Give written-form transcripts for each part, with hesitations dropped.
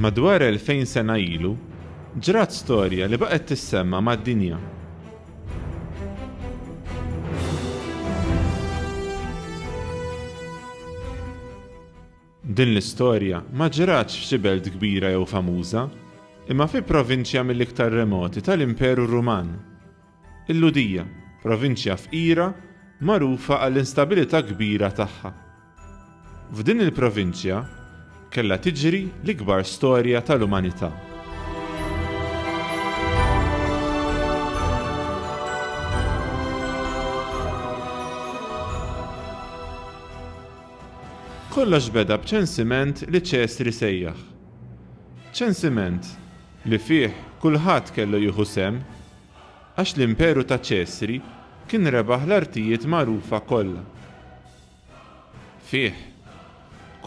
Madwar 2000 sena ilu, ġrat storja li baqgħet tissemma mad-dinja. Din l-istorja ma ġratx f'xi belt kbira jew famuża, imma fi provinċja mill-iktar remoti tal-Imperu Ruman. Il-Ludija, provinċja fqira magħrufa għall-instabilità kbira tagħha. F'din il-provinċja kellha tiġri l-ikbar storja tal-umanità. Kollox beda b'ċensiment li ċesri sejjaħ. ċensiment li fih kulħadd kellu jieħu sem għax l-imperu ta' ċesri kien rebaħ l-artijiet magħrufa kollha. Fih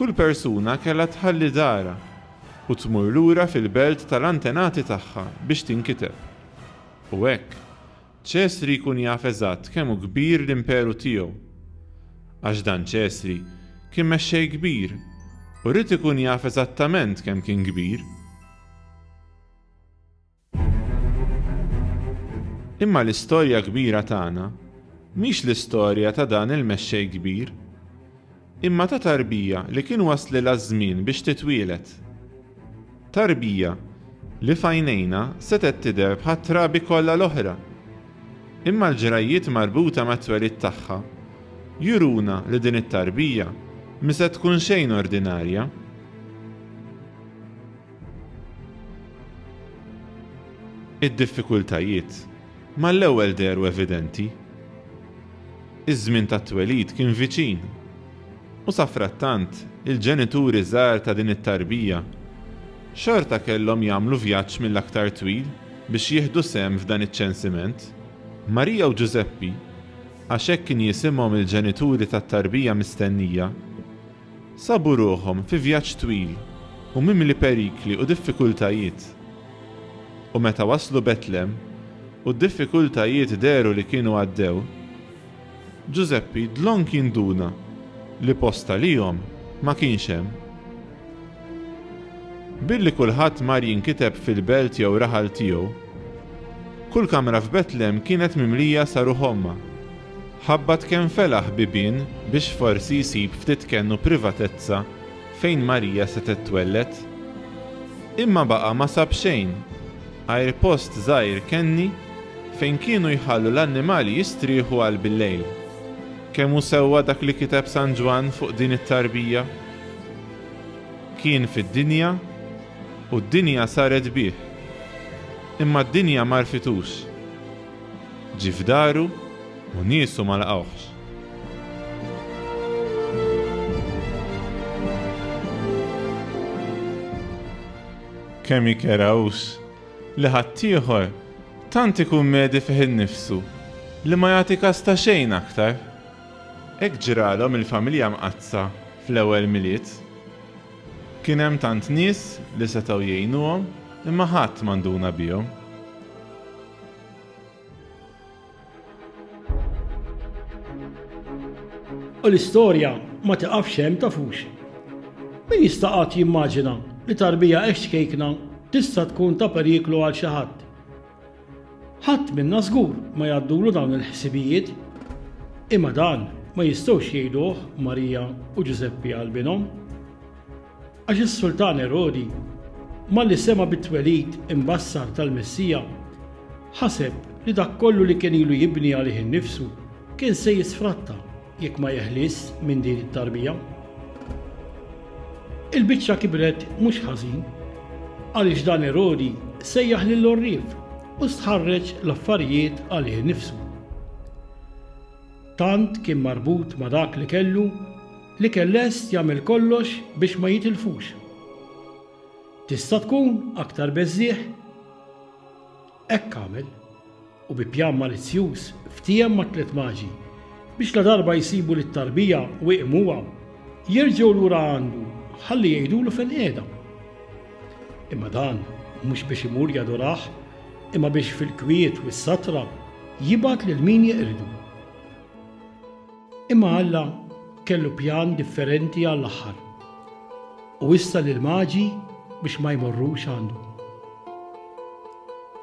kull persuna kellha tħalli dara u tmur lura fil-belt tal-antenati tagħha biex tinkiteb. U hekk ċesri jkun jaf eżatt kemm hu kbir l-imperu tiegħu. Għax dan ċesri kien mexxej kbir u rrid ikun jaf eżattament kemm kien kbir. Imma l-istorja kbira tagħna mhix l-istorja ta' dan il-mexxej kbir, imma ta' tarbija li kien waslilha żmien biex titwielet. Tarbija li f'għajnejna setet tidher bħat-trabi kollha l-oħra. Imma l-ġrajiet marbuta mat-twelid tagħha juruna li din it-tarbija mi se tkun xejn ordinarja. Id-diffikultajiet mal-ewwel deru evidenti. Iż-żmien tat-twelid kien viċin. U sa frattant il-ġenituri żgħar ta' din it-tarbija xorta kellhom jagħmlu vjaġġ mill-aktar twil biex jieħdu sehem f'dan iċ-ċensiment. Marija u Giuseppi, għax hekk kien jisimhom il-ġenituri tat-tarbija mistennija, sabu ruħhom fi vjaġġ twil u mimli perikli u diffikultajiet. U meta waslu Betlem u d-diffikultajiet deru li kienu għaddew, Giuseppi dlon kien duna li posta lihom ma kienx hemm. Billi kulħadd mar jinkiteb fil-belt jew raħal tiegħu, kull kamra f'Betlem kienet mimlija saru ħomma. Ħabbat kemm felaħ bibien biex forsi jsib ftit kennu privatezza fejn Marija se titwellet. Imma baqa' ma sab xejn, għajr post żgħir kenni fejn kienu jħallu l-annimali jistrieħu għal bil-lejl. Kemm hu sewwa dak li kiteb San Ġwan fuq din it-tarbija? Kien fid-dinja u d-dinja saret bih. Imma d-dinja ma rfitux. Ġie f'daru u niesu ma laqgħuhx. Kemm jikerawx li ħaddieħor tant ikun medi fih innifsu li ma jagħti każ ta' xejn aktar. Hekk ġralhom il-familja mqazza fl-ewwel miliet. Kien hemm tant nies li setgħu jgħinuhom imma ħadd m'għanduna bihom. U l-istorja ma tiqafx hemm tafux. Min jista' qatt jimmaġina li tarbija hekk kejkna tista' tkun ta' periklu għal xi ħadd. Ħadd minna żgur ma jgħaddulu dawn il-ħsibijiet, imma dan ma jistgħux jgħiduh Marija u Giuseppi għalbinhom. Għax is-Sultan Erodi malli sema bit-twelid imbassar tal-Messija ħaseb li dak kollu li kien ilu jibni għalih innifsu kien se jisfratta jekk ma jeħlis minn din it-tarbija. Il-biċċa kibret mhux ħażin għaliex dan Erodi sejjaħ lill-orrif u stħarreġ l-affarijiet għalih innifsu. Tant kien marbut ma' dak li kellu li kien lest jagħmel kollox biex ma jitilfux. Tista' tkun aktar beżżieħ? Hekk għamel u bi pjan malizzjuż ftiem ma' tliet maġi biex la darba jsibu lit-tarbija u iqmuha jerġgħu lura għandu ħalli jgħidulu fejn qiegħda. Imma dan mhux biex imur jadorah, imma biex fil-kwiet u s-satra jibgħat lil min jeqridu. Imma Alla kellu pjan differenti għall-aħħar. U issa lil maġi biex ma jmorrux għandu.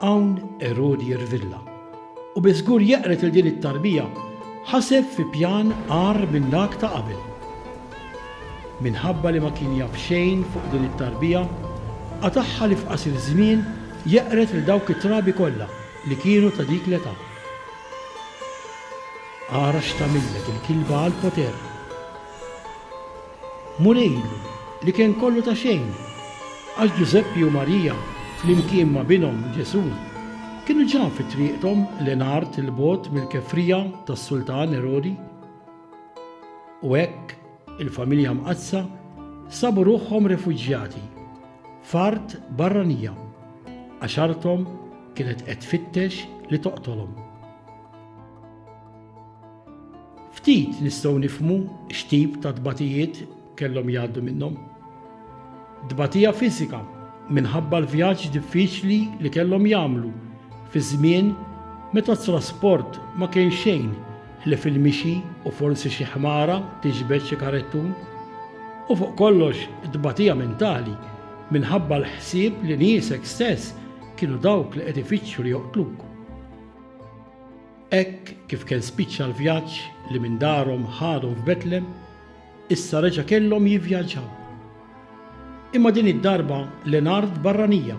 Hawn Erodi jirvilla u biżgur jeqret il din it-tarbija ħaseb fi pjan għar minn dak ta' qabel. Minħabba li ma kien jaf xejn fuq din it-tarbija, qataħħa li f'qasir żmien jeqret il dawk it-trabi kollha li kienu ta' dik l-età. Ara x'tamillet il-kilba għal poter. Murejlu li kien kollu ta' xejn, għax Giuseppi u Marija flimkien ma' binhom Ġesu kienu ġan fi triqthom l-Enart il-bot mill-kefrija tas-Sultan Erodi. U hekk il-familja mqazza sabu ruħhom refuġjati f'art barranija għax arthom kienet qed tfittex li toqtolhom. Ftit nistgħu nifhmu x'tip ta' dbatijiet kellhom jgħaddu minnhom. Dbatija fiżika minħabba l-vjaġġ diffiċli li kellhom jagħmlu fi żmien meta t-trasport ma kien xejn ħlef il-mixi u forsi xi ħmara tiġbed xi karettun. U fuq kollox dbatija mentali minħabba l-ħsieb li niesek stess kienu dawk li qed ifittxu li joqtluk. Hekk kif kien spiċċa l-vjaġġ li minn darhom ħadhom f'Betlem, issa reġa' kellhom jivvjaġġaw. Imma din id-darba l-Enart barranija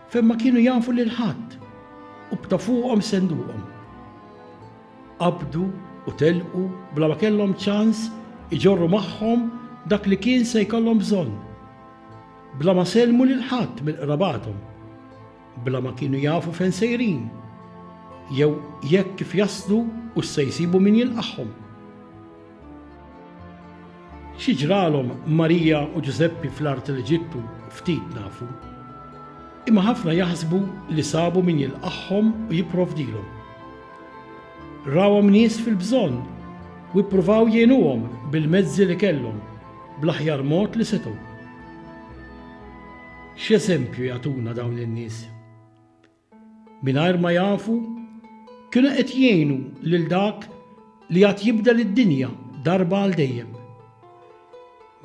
fejn ma kienu jafu lil ħadd u btafuqhom senduqhom. Qabdu u telqu bla ma kellhom ċans iġorru magħhom dak li kien se jkollhom bżonn. Bla ma sellmu lil ħadd mill-qrabathom, bla ma kienu jafu fejn sejrin, jew jekk kif jaslu u se jsibu min jilqahom. Xi ġralhom Marija u Giuseppi fl-art l-Eġittu ftit nafu, imma ħafna jaħsbu li sabu min jilqahom u jipprovdilhom. Rawhom nies fil-bżonn u jippruvaw jgħinuhom bil-mezzi li kellhom bl-aħjar mod li setgħu. X'eżempju jagħtuna dawn in-nies? Mingħajr ma jafu kienu qed jgħinu lil dak li għad jibdel id-dinja darba għal dejjem.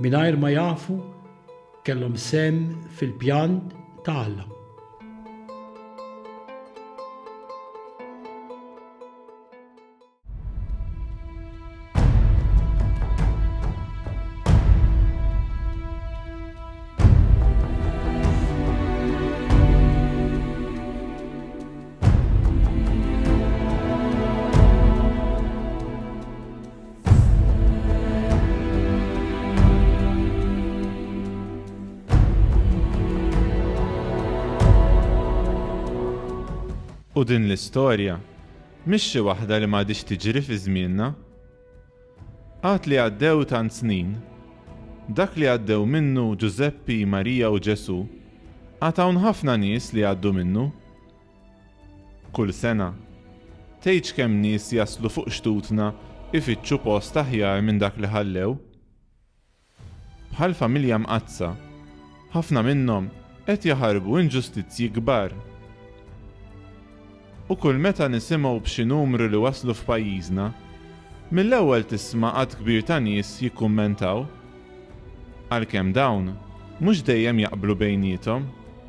Mingħajr ma jafu kellhom semm fil-pjan ta' Alla. U din l-istorja mhix xi waħda li m'għadix tiġri fi żmienna. Għad li għaddew tant snin, dak li għaddew minnu Giuseppi, Marija u Ġesu, għad hawn ħafna nies li għaddu minnu. Kull sena, tgħidx kemm nies jaslu fuq xtutna ifittxu post aħjar minn dak li ħallew. Bħal familja mqazza, ħafna minnhom qed jaħarbu inġustizzji kbar. U kull meta nisimgħu b'xi numru li waslu f'pajjiżna, mill-ewwel tisma' qatt kbir ta' nies jikkummentaw. Għalkemm dawn mhux dejjem jaqblu bejniethom,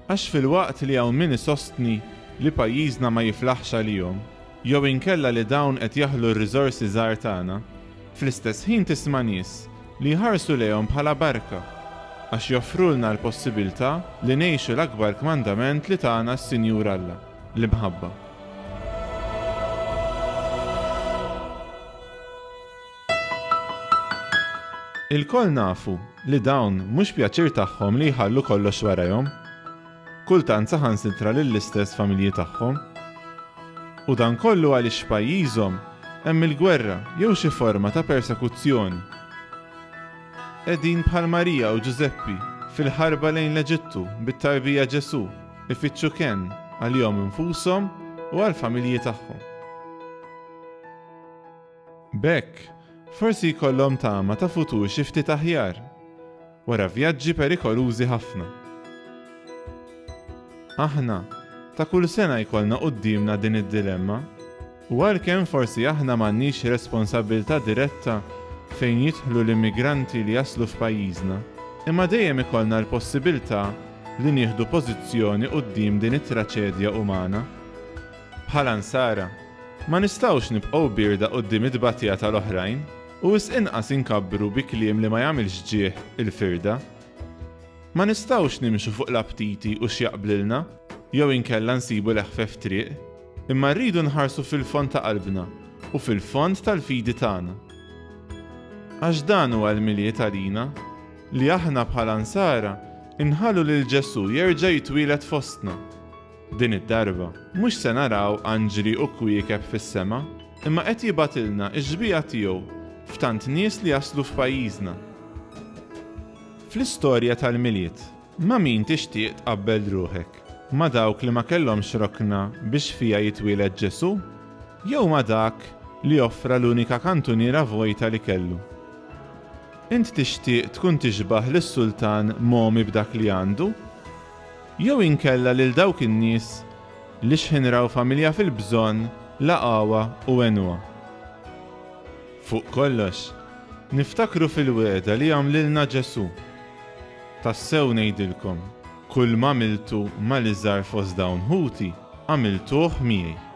għax filwaqt li hawn min isostni li pajjiżna ma jiflaħx għalihom, jew inkella li dawn qed jaħlu r-riżorsi żgħar tagħna, fl-istess ħin tisma' nies li jħarsu lejhom bħala barka għax joffrulna l-possibilità li ngħixu l-akbar kmandament li tagħna s-Sinjur Alla, l-imħabba. Il-koll nafu li dawn mhux pjaċir tagħhom li jħallu kollox warahom, kultant saħansitra lill-istess familji tagħhom. U dan kollu għaliex f'pajjiżhom hemm il-gwerra jew xi forma ta' persekuzzjoni. Qegħdin bħal Marija u Giuseppi fil-ħarba lejn l-Eġittu bit-tarbija Ġesu ifittxu kenn għalihom infushom u għall-familji tagħhom. B'hekk forsi jkollhom tama ta' futur xi ftit aħjar wara vjaġġi perikolużi ħafna. Aħna ta' kull sena jkollna qudiemna din id-dilemma u għalkemm forsi aħna m'għandniex responsabbiltà diretta fejn jidħlu l-immigranti li jaslu f'pajjiżna, imma dejjem ikollna l-possibilità li nieħdu pożizzjoni quddiem din it-traċedja umana. Bħala Ansara, ma nistgħux nibqgħu birda quddiem id-tbatija tal-oħrajn u wisq inqas inkabbru bi kliem li ma jagħmilx ġieħ il-firda. Ma nistgħux nimxu fuq l-aptiti u x'jaqblilna jew inkella nsibu l-eħfef triq, imma rridu nħarsu fil-fond ta' qalbna u fil-fond tal-fidi tagħna. Għax dan huwa l-miliet għalina li aħna bħala Ansara inħallu lil Ġesu jerġa' jitwielet fostna. Din id-darba mhux se naraw anġli u kwiekeb fis-sema, imma qed jibatilna x-ġbija tiegħu f'tant nies li jaslu f'pajjiżna. Fl-istorja tal-miliet, ma' min tixtieq tqabbel ruħek? Ma' dawk li ma kellhomx rokna biex fija jitwieled Ġesu? Jew ma' dak li offra l-unika kantuniera vojta li kellu? Int tixtieq tkun tixbaħ lis-sultan momi b'dak li għandu? Jew inkella lil dawk in-nies li xħinraw familja fil-bżonn laqgħuha u għenwa. Fuq kollox, niftakru fil-weda li għamlilna Ġesu. Tassew ngħidilkom, kull ma għamiltu mal-iżgħar fost dawn ħuti, għamiltuh miegħi.